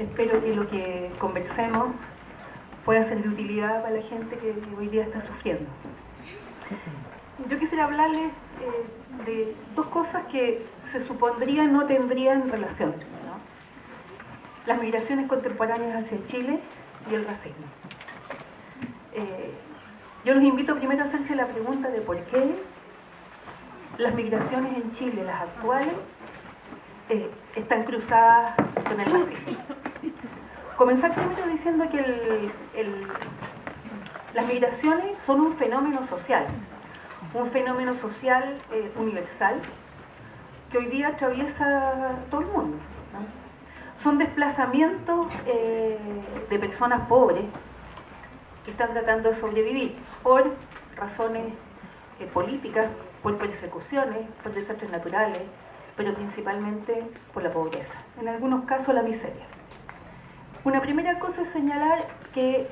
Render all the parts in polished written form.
Espero que lo que conversemos pueda ser de utilidad para la gente que hoy día está sufriendo. Yo quisiera hablarles de dos cosas que se supondría no tendrían relación, ¿no? Las migraciones contemporáneas hacia Chile y el racismo. Yo los invito primero a hacerse la pregunta de por qué las migraciones en Chile, las actuales, están cruzadas con el racismo. Comenzar primero diciendo que las migraciones son un fenómeno social universal que hoy día atraviesa todo el mundo, ¿no? Son desplazamientos de personas pobres que están tratando de sobrevivir por razones políticas, por persecuciones, por desastres naturales, pero principalmente por la pobreza, en algunos casos la miseria. Una primera cosa es señalar que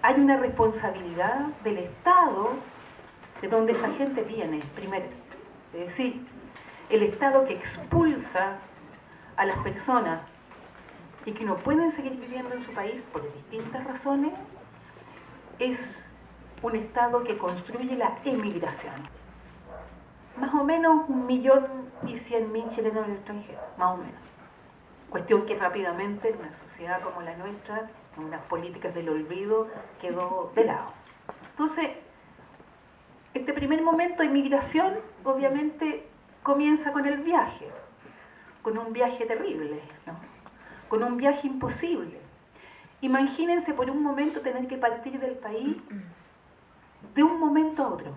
hay una responsabilidad del Estado de donde esa gente viene, primero. Es decir, el Estado que expulsa a las personas y que no pueden seguir viviendo en su país por distintas razones, es un Estado que construye la emigración. Más o menos 1.100.000 chilenos en el extranjero, más o menos. Cuestión que rápidamente en una sociedad como la nuestra, en unas políticas del olvido, quedó de lado. Entonces, este primer momento de migración obviamente comienza con el viaje, con un viaje terrible, ¿no? Con un viaje imposible. Imagínense por un momento tener que partir del país de un momento a otro.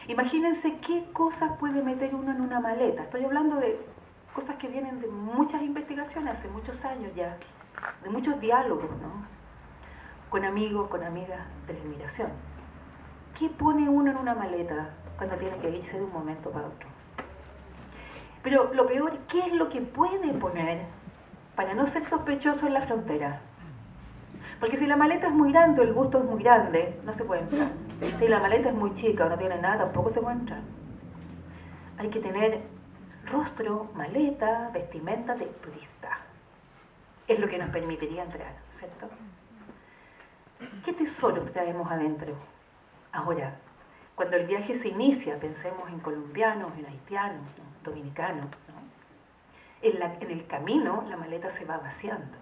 Imagínense qué cosas puede meter uno en una maleta. Estoy hablando de cosas que vienen de muchas investigaciones, hace muchos años ya, de muchos diálogos, ¿no? Con amigos, con amigas de la inmigración. ¿Qué pone uno en una maleta cuando tiene que irse de un momento para otro? Pero lo peor, ¿qué es lo que puede poner para no ser sospechoso en la frontera? Porque si la maleta es muy grande o el busto es muy grande, no se puede entrar. Si la maleta es muy chica o no tiene nada, tampoco se puede entrar. Hay que tener rostro, maleta, vestimenta de turista. Es lo que nos permitiría entrar, ¿cierto? ¿Qué tesoros traemos adentro? Ahora, cuando el viaje se inicia, pensemos en colombianos, en haitianos, ¿no? Dominicanos, ¿no? En el camino la maleta se va vaciando,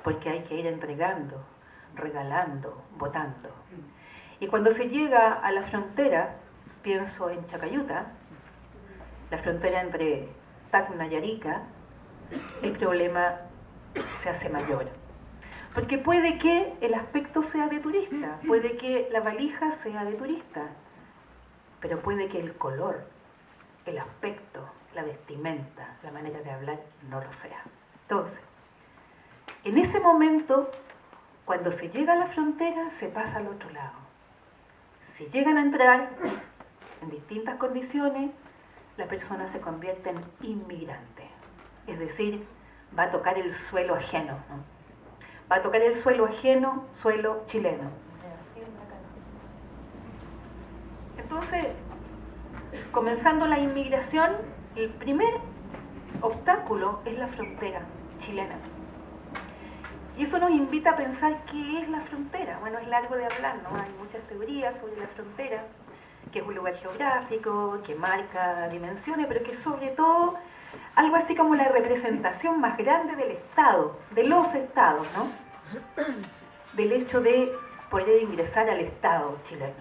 porque hay que ir entregando, regalando, botando. Y cuando se llega a la frontera, pienso en Chacayuta, la frontera entre Tacna y Arica, el problema se hace mayor. Porque puede que el aspecto sea de turista, puede que la valija sea de turista, pero puede que el color, el aspecto, la vestimenta, la manera de hablar no lo sea. Entonces, en ese momento, cuando se llega a la frontera, se pasa al otro lado. Si llegan a entrar en distintas condiciones, la persona se convierte en inmigrante. Es decir, va a tocar el suelo ajeno, ¿no? Va a tocar el suelo ajeno, suelo chileno. Entonces, comenzando la inmigración, el primer obstáculo es la frontera chilena. Y eso nos invita a pensar qué es la frontera. Bueno, es largo de hablar, ¿no? Hay muchas teorías sobre la frontera, que es un lugar geográfico, que marca dimensiones, pero que sobre todo algo así como la representación más grande del Estado, de los Estados, ¿no? Del hecho de poder ingresar al Estado chileno,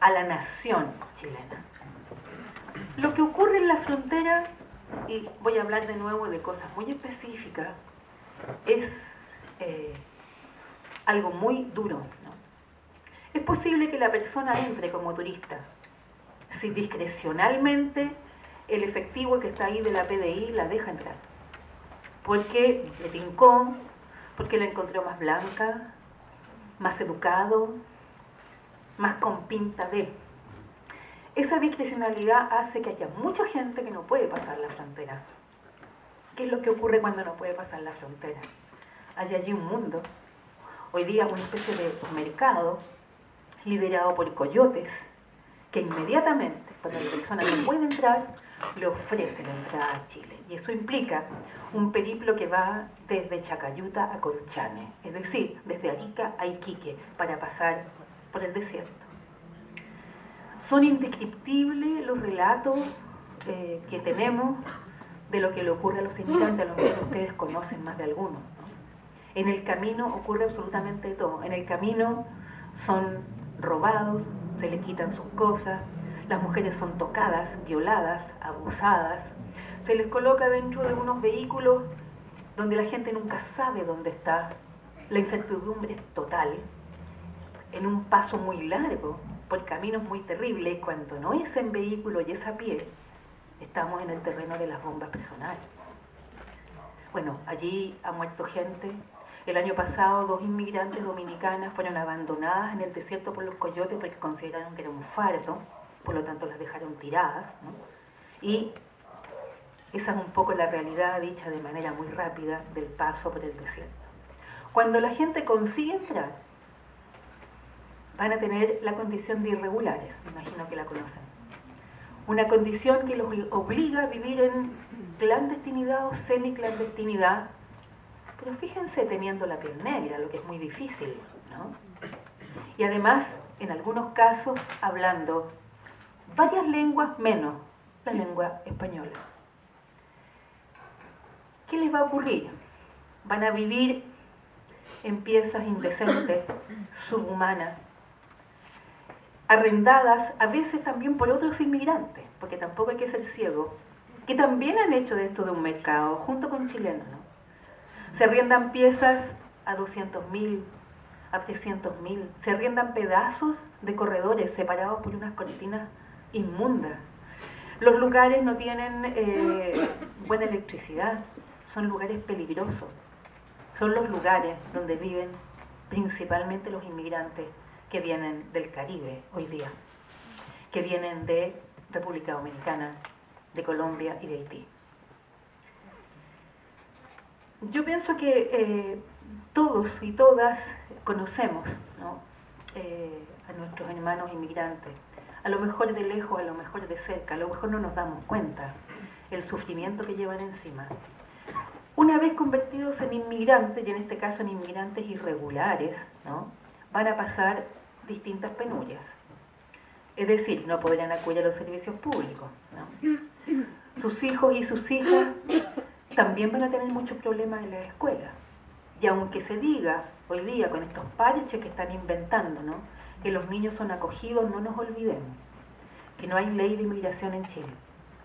a la nación chilena. Lo que ocurre en la frontera, y voy a hablar de nuevo de cosas muy específicas, es algo muy duro, ¿no? Es posible que la persona entre como turista, si discrecionalmente el efectivo que está ahí de la PDI la deja entrar, porque le tincó, porque la encontró más blanca, más educado, más con pinta de. Esa discrecionalidad hace que haya mucha gente que no puede pasar la frontera. ¿Qué es lo que ocurre cuando no puede pasar la frontera? Hay allí un mundo, hoy día una especie de mercado liderado por coyotes que inmediatamente, cuando la persona no puede entrar, le ofrece la entrada a Chile. Y eso implica un periplo que va desde Chacayuta a Colchane, es decir, desde Arica a Iquique, para pasar por el desierto. Son indescriptibles los relatos que tenemos de lo que le ocurre a los inmigrantes. A lo mejor ustedes conocen más de algunos, ¿no? En el camino ocurre absolutamente todo. En el camino son robados, se les quitan sus cosas, las mujeres son tocadas, violadas, abusadas, se les coloca dentro de unos vehículos donde la gente nunca sabe dónde está, la incertidumbre es total, en un paso muy largo, por caminos muy terribles, y cuando no es en vehículo y es a pie, estamos en el terreno de las bombas personales. Bueno, allí ha muerto gente. El año pasado 2 inmigrantes dominicanas fueron abandonadas en el desierto por los coyotes porque consideraron que era un fardo, por lo tanto las dejaron tiradas, ¿no? Y esa es un poco la realidad dicha de manera muy rápida del paso por el desierto. Cuando la gente consigue entrar, van a tener la condición de irregulares, me imagino que la conocen. Una condición que los obliga a vivir en clandestinidad o semiclandestinidad, pero fíjense teniendo la piel negra, lo que es muy difícil, ¿no? Y además, en algunos casos, hablando varias lenguas menos la lengua española. ¿Qué les va a ocurrir? Van a vivir en piezas indecentes, subhumanas, arrendadas a veces también por otros inmigrantes, porque tampoco hay que ser ciego, que también han hecho de esto de un mercado, junto con chilenos, ¿no? Se arriendan piezas a 200.000, a 300.000, se arriendan pedazos de corredores separados por unas cortinas inmundas. Los lugares no tienen buena electricidad, son lugares peligrosos, son los lugares donde viven principalmente los inmigrantes que vienen del Caribe hoy día, que vienen de República Dominicana, de Colombia y de Haití. Yo pienso que todos y todas conocemos, ¿no? A nuestros hermanos inmigrantes, a lo mejor de lejos, a lo mejor de cerca, a lo mejor no nos damos cuenta el sufrimiento que llevan encima. Una vez convertidos en inmigrantes, y en este caso en inmigrantes irregulares, ¿no? Van a pasar distintas penurias. Es decir, no podrán acudir a los servicios públicos, ¿no? Sus hijos y sus hijas también van a tener muchos problemas en la escuela. Y aunque se diga hoy día con estos parches que están inventando, ¿no?, que los niños son acogidos, no nos olvidemos que no hay ley de inmigración en Chile.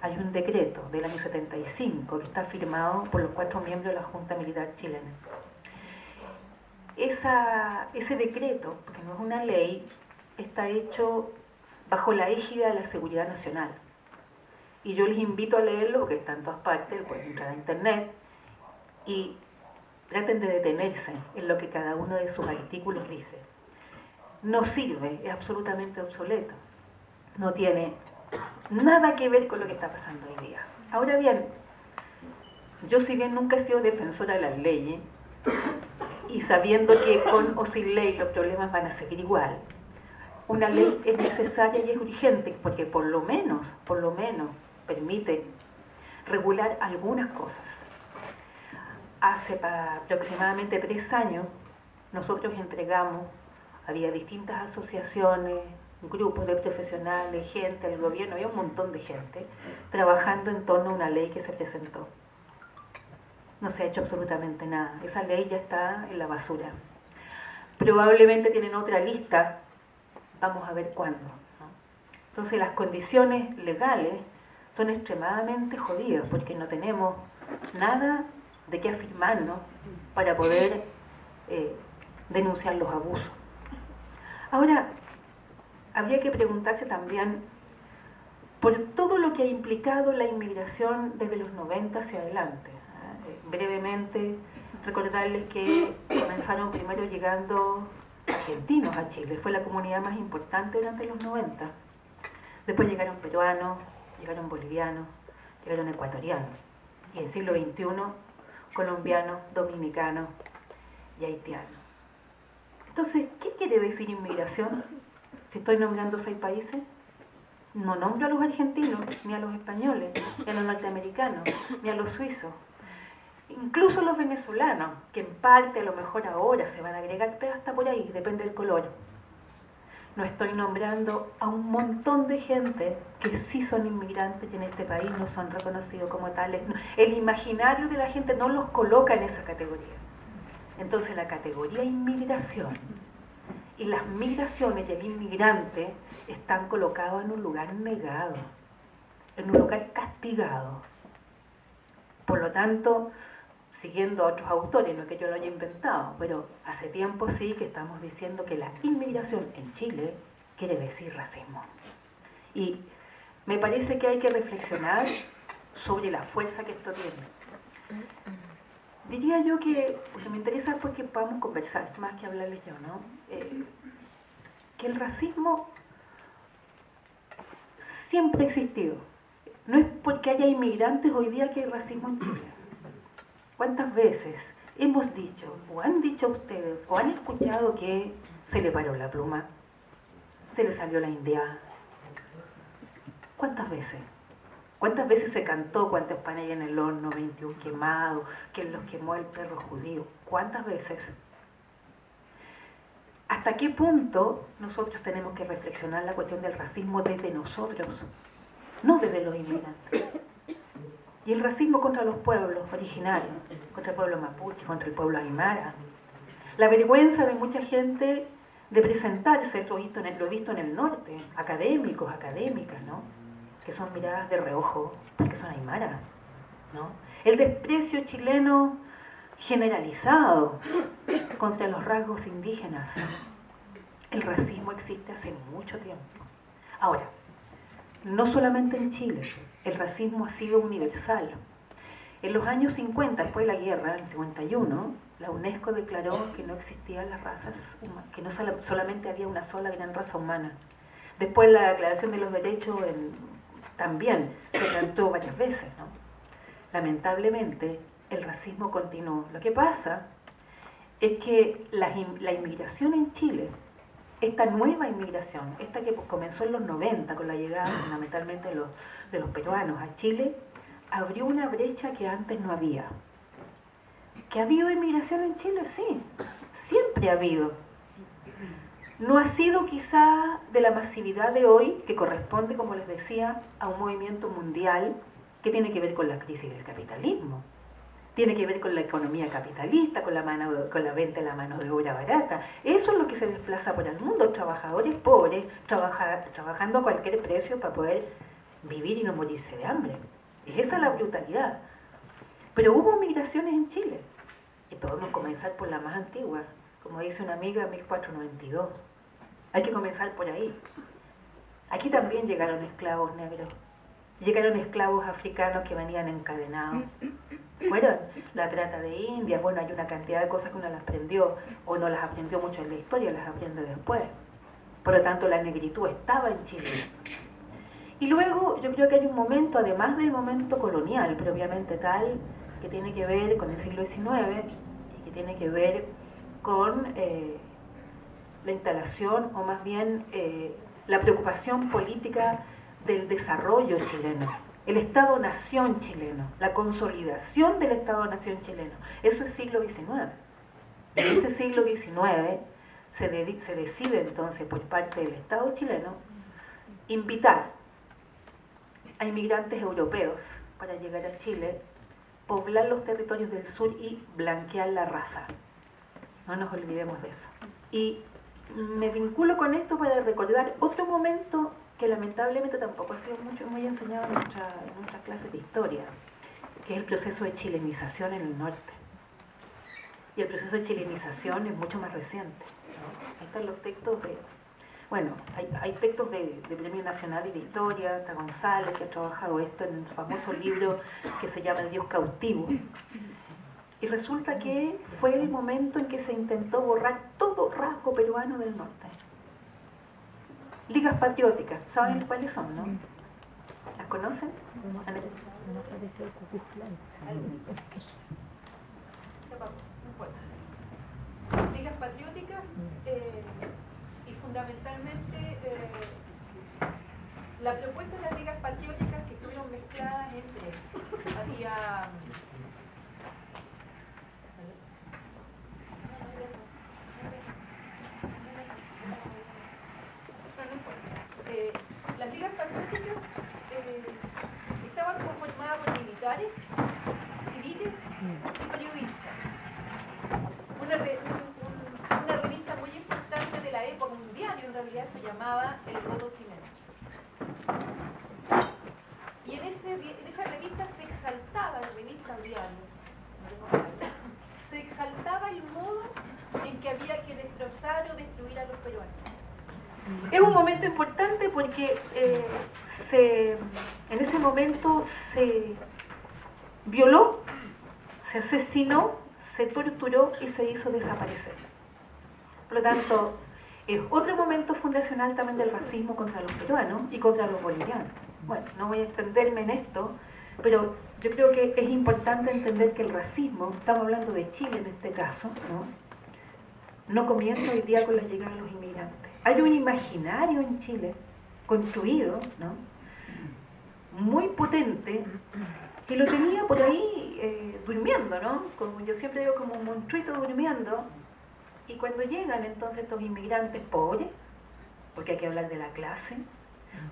Hay un decreto del año 75 que está firmado por los 4 miembros de la Junta Militar chilena. Ese decreto, porque no es una ley, está hecho bajo la égida de la seguridad nacional. Y yo les invito a leerlo porque está en todas partes, pueden entrar a internet y traten de detenerse en lo que cada uno de sus artículos dice. No sirve, es absolutamente obsoleto. No tiene nada que ver con lo que está pasando hoy día. Ahora bien, yo si bien nunca he sido defensora de las leyes, y sabiendo que con o sin ley los problemas van a seguir igual, una ley es necesaria y es urgente porque por lo menos permite regular algunas cosas. Hace aproximadamente 3 años nosotros entregamos, había distintas asociaciones, grupos de profesionales, gente, el gobierno, había un montón de gente trabajando en torno a una ley que se presentó. No se ha hecho absolutamente nada. Esa ley ya está en la basura. Probablemente tienen otra lista, vamos a ver cuándo, ¿no? Entonces las condiciones legales son extremadamente jodidas porque no tenemos nada de qué afirmarnos para poder denunciar los abusos. Ahora, habría que preguntarse también por todo lo que ha implicado la inmigración desde los 90 hacia adelante. Brevemente, recordarles que comenzaron primero llegando argentinos a Chile, fue la comunidad más importante durante los 90. Después llegaron peruanos, llegaron bolivianos, llegaron ecuatorianos. Y en el siglo XXI, colombianos, dominicanos y haitianos. Entonces, ¿qué quiere decir inmigración? Si estoy nombrando 6 países, No nombro a los argentinos, ni a los españoles, ni a los norteamericanos, ni a los suizos. Incluso los venezolanos, que en parte a lo mejor ahora se van a agregar, pero hasta por ahí, depende del color. No estoy nombrando a un montón de gente que sí son inmigrantes y en este país no son reconocidos como tales. El imaginario de la gente no los coloca en esa categoría. Entonces la categoría inmigración y las migraciones y el inmigrante están colocados en un lugar negado, en un lugar castigado. Por lo tanto, siguiendo a otros autores, no que yo lo haya inventado, pero hace tiempo sí que estamos diciendo que la inmigración en Chile quiere decir racismo. Y me parece que hay que reflexionar sobre la fuerza que esto tiene. Diría yo que, porque me interesa pues que podamos conversar, más que hablarles yo, ¿no? Que el racismo siempre ha existido. No es porque haya inmigrantes hoy día que hay racismo en Chile. ¿Cuántas veces hemos dicho, o han dicho ustedes, o han escuchado que se le paró la pluma, se le salió la india? ¿Cuántas veces? ¿Cuántas veces se cantó cuántas pan hay en el horno, 21 quemados, que los quemó el perro judío? ¿Cuántas veces? ¿Hasta qué punto nosotros tenemos que reflexionar la cuestión del racismo desde nosotros, no desde los inmigrantes? Y el racismo contra los pueblos originarios, contra el pueblo mapuche, contra el pueblo aymara. La vergüenza de mucha gente de presentarse, lo he visto en el norte, académicos, académicas, ¿no? Que son miradas de reojo, porque son aymaras, ¿no? El desprecio chileno generalizado contra los rasgos indígenas. El racismo existe hace mucho tiempo. Ahora, no solamente en Chile, el racismo ha sido universal. En los años 50, después de la guerra, en el 51, la UNESCO declaró que no existían las razas humanas, que no solamente había una sola gran raza humana. Después la Declaración de los Derechos también se planteó varias veces, ¿no? Lamentablemente, el racismo continuó. Lo que pasa es que la inmigración en Chile, esta nueva inmigración, esta que comenzó en los 90 con la llegada fundamentalmente de los peruanos a Chile, abrió una brecha que antes no había. ¿Que ha habido inmigración en Chile? Sí, siempre ha habido. No ha sido quizá de la masividad de hoy, que corresponde, como les decía, a un movimiento mundial que tiene que ver con la crisis del capitalismo. Tiene que ver con la economía capitalista, con la venta de la mano de obra barata. Eso es lo que se desplaza por el mundo, trabajadores pobres, trabajando a cualquier precio para poder vivir y no morirse de hambre. Y esa es la brutalidad. Pero hubo migraciones en Chile, y podemos comenzar por la más antigua, como dice una amiga, 1492. Hay que comenzar por ahí. Aquí también llegaron esclavos negros. Llegaron esclavos africanos que venían encadenados. Fueron la trata de indias. Bueno, hay una cantidad de cosas que uno las aprendió, o no las aprendió mucho en la historia, las aprende después. Por lo tanto, la negritud estaba en Chile. Y luego, yo creo que hay un momento, además del momento colonial, propiamente tal, que tiene que ver con el siglo XIX, y que tiene que ver con la instalación, o más bien la preocupación política del desarrollo chileno, el Estado-Nación chileno, la consolidación del Estado-Nación chileno. Eso es siglo XIX. En ese siglo XIX se decide entonces por parte del Estado chileno invitar a inmigrantes europeos para llegar a Chile, poblar los territorios del sur y blanquear la raza. No nos olvidemos de eso. Y me vinculo con esto para recordar otro momento que lamentablemente tampoco ha sido muy enseñado en nuestras clases de historia, que es el proceso de chilenización en el norte. Y el proceso de chilenización es mucho más reciente, ¿no? Ahí están los textos de... Bueno, hay textos de Premio Nacional y de Historia, está González, que ha trabajado esto en el famoso libro que se llama El Dios cautivo. Y resulta que fue el momento en que se intentó borrar todo rasgo peruano del norte. Ligas patrióticas, ¿saben cuáles son, no? ¿Las conocen? Ligas patrióticas y fundamentalmente la propuesta de las ligas patrióticas que estuvieron mezcladas entre había las ligas patrióticas estaban conformadas por militares, civiles y periodistas. Una revista muy importante de la época, un diario en realidad, se llamaba El Voto Chileno. Y en esa revista se exaltaba, la revista diario, se exaltaba el modo en que había que destrozar o destruir a los peruanos. Es un momento importante porque en ese momento se violó, se asesinó, se torturó y se hizo desaparecer. Por lo tanto, es otro momento fundacional también del racismo contra los peruanos y contra los bolivianos. Bueno, no voy a extenderme en esto, pero yo creo que es importante entender que el racismo, estamos hablando de Chile en este caso, no comienza hoy día con la llegada de los inmigrantes. Hay un imaginario en Chile construido, muy potente, que lo tenía por ahí durmiendo, como yo siempre digo, como un monstruito durmiendo, y cuando llegan entonces estos inmigrantes pobres, porque hay que hablar de la clase,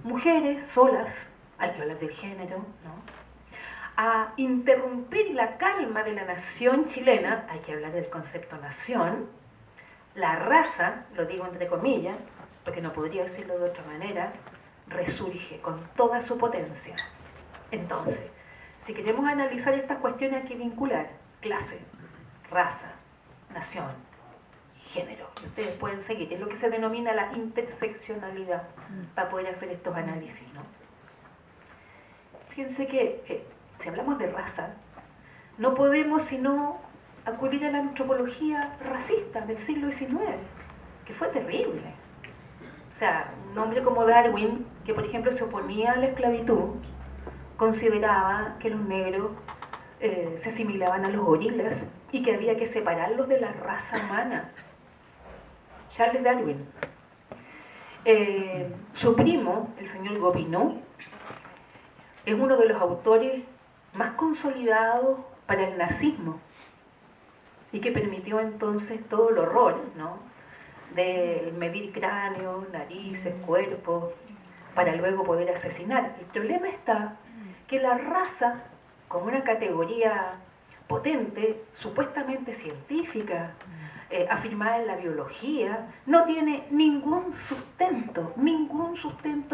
mujeres solas, hay que hablar del género, a interrumpir la calma de la nación chilena, hay que hablar del concepto nación, la raza, lo digo entre comillas, porque no podría decirlo de otra manera, resurge con toda su potencia. Entonces, si queremos analizar estas cuestiones hay que vincular clase, raza, nación, género. Ustedes pueden seguir, es lo que se denomina la interseccionalidad para poder hacer estos análisis, Fíjense que si hablamos de raza, no podemos sino acudir a la antropología racista del siglo XIX, que fue terrible. O sea, un hombre como Darwin, que por ejemplo se oponía a la esclavitud, consideraba que los negros se asimilaban a los gorilas y que había que separarlos de la raza humana. Charles Darwin. Su primo, el señor Gobineau, es uno de los autores más consolidados para el nazismo y que permitió entonces todo el horror, de medir cráneos, narices, cuerpos, para luego poder asesinar. El problema está que la raza, como una categoría potente, supuestamente científica, afirmada en la biología, no tiene ningún sustento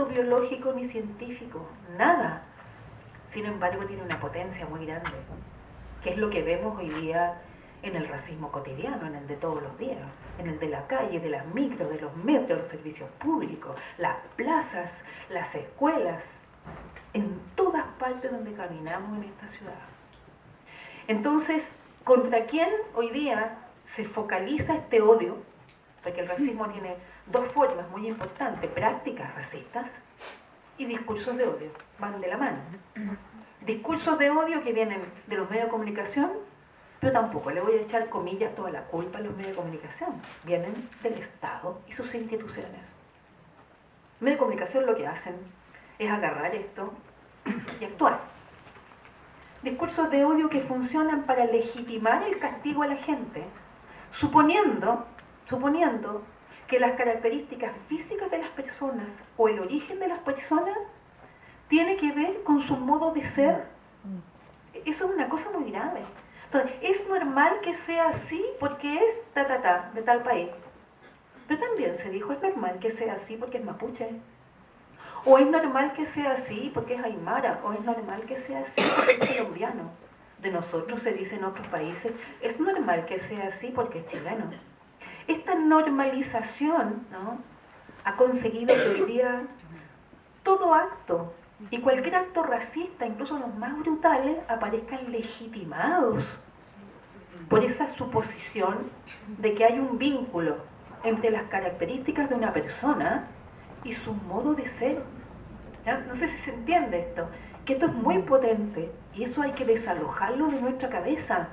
biológico ni científico, nada. Sin embargo, tiene una potencia muy grande, que es lo que vemos hoy día en el racismo cotidiano, en el de todos los días, en el de la calle, de las micros, de los metros, los servicios públicos, las plazas, las escuelas, en todas partes donde caminamos en esta ciudad. Entonces, ¿contra quién hoy día se focaliza este odio? Porque el racismo tiene dos formas muy importantes: prácticas racistas y discursos de odio, van de la mano. Discursos de odio que vienen de los medios de comunicación, pero tampoco le voy a echar comillas toda la culpa a los medios de comunicación, vienen del Estado y sus instituciones. Los medios de comunicación lo que hacen es agarrar esto y actuar. Discursos de odio que funcionan para legitimar el castigo a la gente, suponiendo que las características físicas de las personas o el origen de las personas tiene que ver con su modo de ser. Eso es una cosa muy grave. Entonces, es normal que sea así porque es de tal país. Pero también se dijo, es normal que sea así porque es mapuche. O es normal que sea así porque es aymara. O es normal que sea así porque es colombiano. De nosotros se dice en otros países, es normal que sea así porque es chileno. Esta normalización ha conseguido que hoy día todo acto y cualquier acto racista, incluso los más brutales, aparezcan legitimados por esa suposición de que hay un vínculo entre las características de una persona y su modo de ser. ¿Ya? No sé si se entiende esto, que esto es muy potente y eso hay que desalojarlo de nuestra cabeza,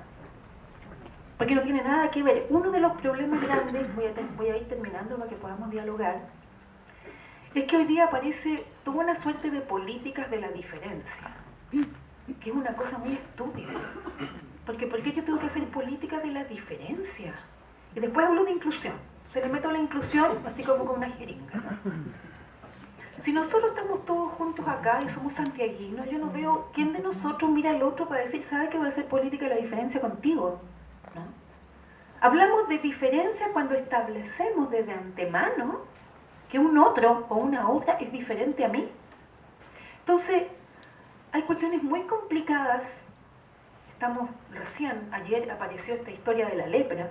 porque no tiene nada que ver. Uno de los problemas grandes, voy a ir terminando para que podamos dialogar, es que hoy día aparece toda una suerte de políticas de la diferencia, que es una cosa muy estúpida. Porque ¿por qué yo tengo que hacer política de la diferencia? Y después hablo de inclusión. Se le meto la inclusión así como con una jeringa, ¿no? Si nosotros estamos todos juntos acá y somos santiaguinos, yo no veo quién de nosotros mira al otro para decir, ¿sabe que voy a hacer política de la diferencia contigo? ¿No? Hablamos de diferencia cuando establecemos desde antemano que un otro o una otra es diferente a mí. Entonces, hay cuestiones muy complicadas. Ayer apareció esta historia de la lepra.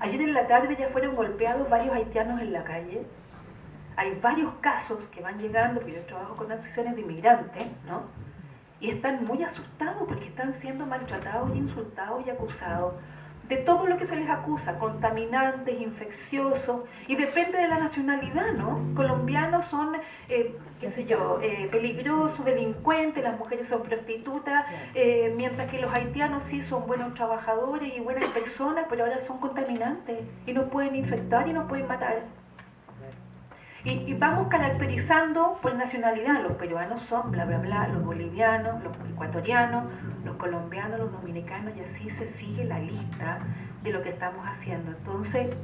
Ayer en la tarde ya fueron golpeados varios haitianos en la calle. Hay varios casos que van llegando, porque yo trabajo con asociaciones de inmigrantes, ¿no? Y están muy asustados porque están siendo maltratados, insultados y acusados de todo lo que se les acusa, contaminantes, infecciosos, y depende de la nacionalidad, ¿no? Colombianos son, peligrosos, delincuentes, las mujeres son prostitutas, mientras que los haitianos sí son buenos trabajadores y buenas personas, pero ahora son contaminantes y nos pueden infectar y nos pueden matar. Y vamos caracterizando por nacionalidad. Los peruanos son bla bla bla, los bolivianos, los ecuatorianos, los colombianos, los dominicanos, y así se sigue la lista de lo que estamos haciendo. Entonces,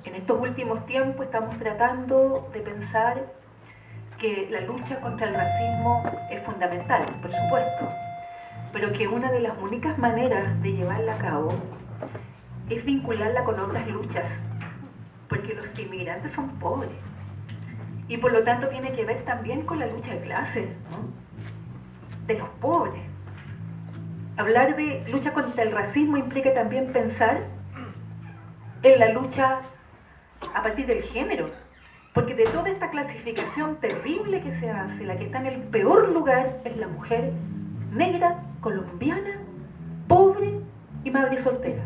en estos últimos tiempos estamos tratando de pensar que la lucha contra el racismo es fundamental, por supuesto, pero que una de las únicas maneras de llevarla a cabo es vincularla con otras luchas, porque los inmigrantes son pobres y por lo tanto tiene que ver también con la lucha de clases, ¿no? De los pobres. Hablar de lucha contra el racismo implica también pensar en la lucha a partir del género, porque de toda esta clasificación terrible que se hace, la que está en el peor lugar es la mujer negra, colombiana, pobre y madre soltera.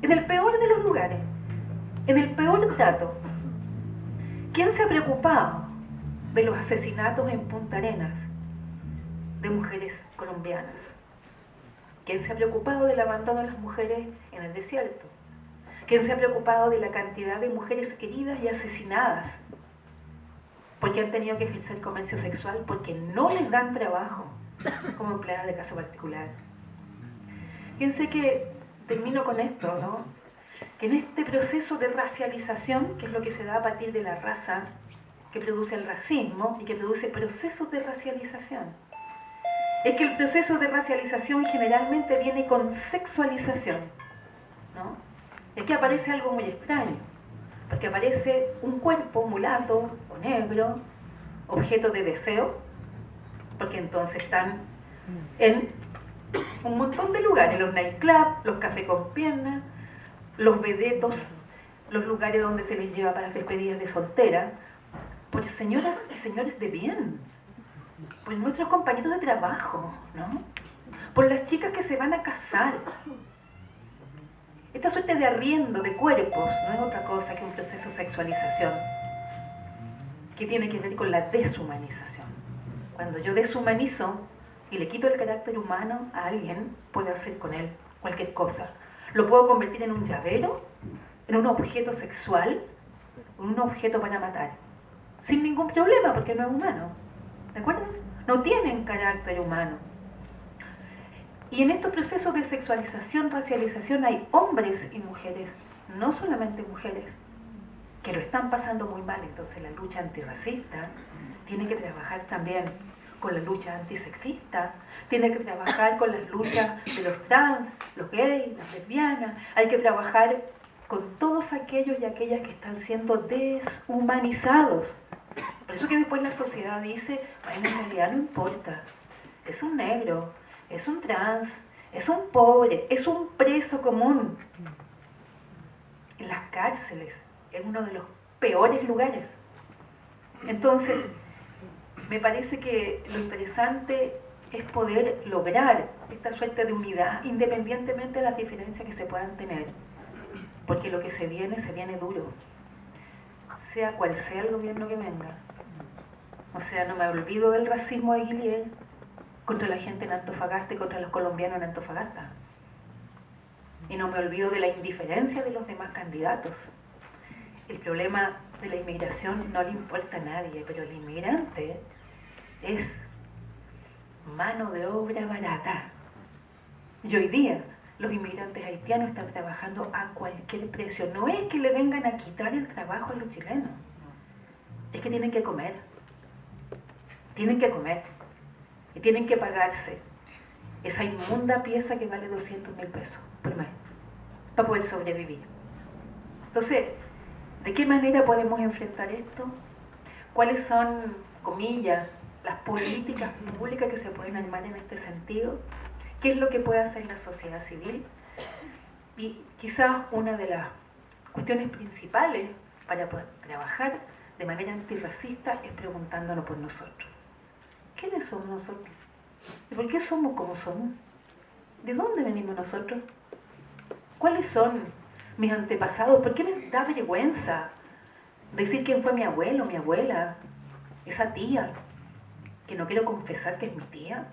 En el peor de los lugares, en el peor dato. ¿Quién se ha preocupado de los asesinatos en Punta Arenas de mujeres colombianas? ¿Quién se ha preocupado del abandono de las mujeres en el desierto? ¿Quién se ha preocupado de la cantidad de mujeres heridas y asesinadas porque han tenido que ejercer comercio sexual porque no les dan trabajo como empleadas de casa particular? Fíjense que termino con esto, ¿no? Que en este proceso de racialización, que es lo que se da a partir de la raza, que produce el racismo y que produce procesos de racialización, es que el proceso de racialización generalmente viene con sexualización, ¿no? Y aquí aparece algo muy extraño, porque aparece un cuerpo mulato o negro, objeto de deseo, porque entonces están en un montón de lugares, los nightclubs, los cafés con piernas, los vedetos, los lugares donde se les lleva para las despedidas de soltera, por señoras y señores de bien, por nuestros compañeros de trabajo, ¿no? Por las chicas que se van a casar. Esta suerte de arriendo de cuerpos no es otra cosa que un proceso de sexualización que tiene que ver con la deshumanización. Cuando yo deshumanizo y le quito el carácter humano a alguien, puedo hacer con él cualquier cosa. Lo puedo convertir en un llavero, en un objeto sexual, en un objeto para matar, sin ningún problema, porque no es humano. ¿De acuerdo? No tienen carácter humano. Y en estos procesos de sexualización, racialización, hay hombres y mujeres, no solamente mujeres, que lo están pasando muy mal. Entonces la lucha antirracista tiene que trabajar también con la lucha antisexista, tiene que trabajar con las luchas de los trans, los gays, las lesbianas, hay que trabajar con todos aquellos y aquellas que están siendo deshumanizados. Por eso que después la sociedad dice, bueno, en realidad no importa, es un negro, es un trans, es un pobre, es un preso común. En las cárceles es uno de los peores lugares. Entonces, me parece que lo interesante es poder lograr esta suerte de unidad, independientemente de las diferencias que se puedan tener, porque lo que se viene duro, sea cual sea el gobierno que venga. O sea, no me olvido del racismo de Guillier contra la gente en Antofagasta y contra los colombianos en Antofagasta. Y no me olvido de la indiferencia de los demás candidatos. El problema de la inmigración no le importa a nadie, pero el inmigrante es mano de obra barata. Y hoy día los inmigrantes haitianos están trabajando a cualquier precio. No es que le vengan a quitar el trabajo a los chilenos, es que tienen que comer. Tienen que comer y tienen que pagarse esa inmunda pieza que vale 200.000 pesos por mes para poder sobrevivir. Entonces, ¿de qué manera podemos enfrentar esto? ¿Cuáles son, comillas, las políticas públicas que se pueden armar en este sentido? ¿Qué es lo que puede hacer la sociedad civil? Y quizás una de las cuestiones principales para poder trabajar de manera antirracista es preguntándonos por nosotros. ¿Quiénes somos nosotros? ¿Y por qué somos como somos? ¿De dónde venimos nosotros? ¿Cuáles son mis antepasados? ¿Por qué me da vergüenza decir quién fue mi abuelo, mi abuela, esa tía, que no quiero confesar que es mi tía?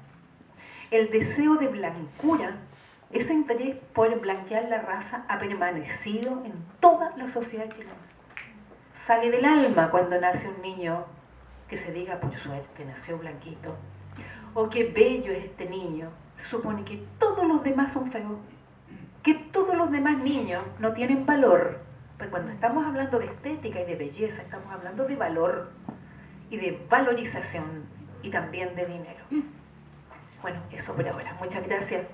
El deseo de blancura, ese interés por blanquear la raza ha permanecido en toda la sociedad chilena. Sale del alma cuando nace un niño que se diga por suerte, nació blanquito, o qué bello es este niño. Se supone que todos los demás son feos, que todos los demás niños no tienen valor. Pues cuando estamos hablando de estética y de belleza, estamos hablando de valor y de valorización y también de dinero. Bueno, eso por ahora. Muchas gracias.